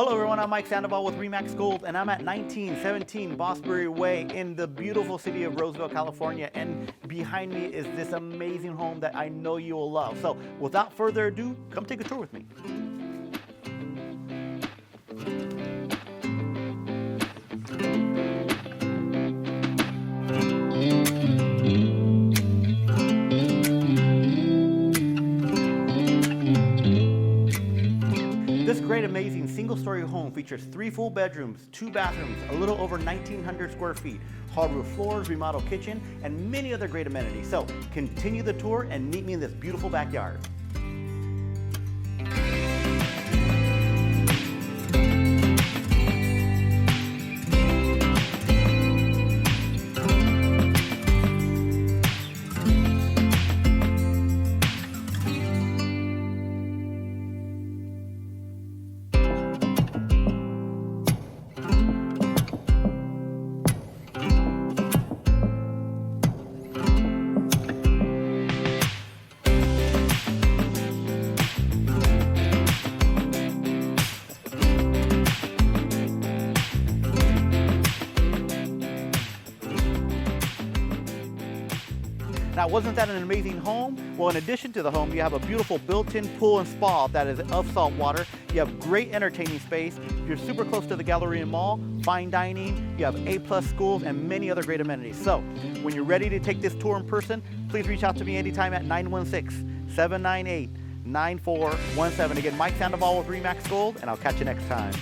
Hello everyone, I'm Mike Sandoval with Remax Gold, and I'm at 1917 Bosbury Way in the beautiful city of Roseville, California. And behind me is this amazing home that I know you will love. So without further ado, come take a tour with me. This great, amazing single-story home features 3 full bedrooms, 2 bathrooms, a little over 1,900 square feet, hardwood floors, remodeled kitchen, and many other great amenities. So continue the tour and meet me in this beautiful backyard. Now, wasn't that an amazing home? Well, in addition to the home, you have a beautiful built-in pool and spa that is of salt water. You have great entertaining space. You're super close to the Galleria Mall, fine dining. You have A+ schools and many other great amenities. So, when you're ready to take this tour in person, please reach out to me anytime at 916-798-9417. Again, Mike Sandoval with Remax Gold, and I'll catch you next time.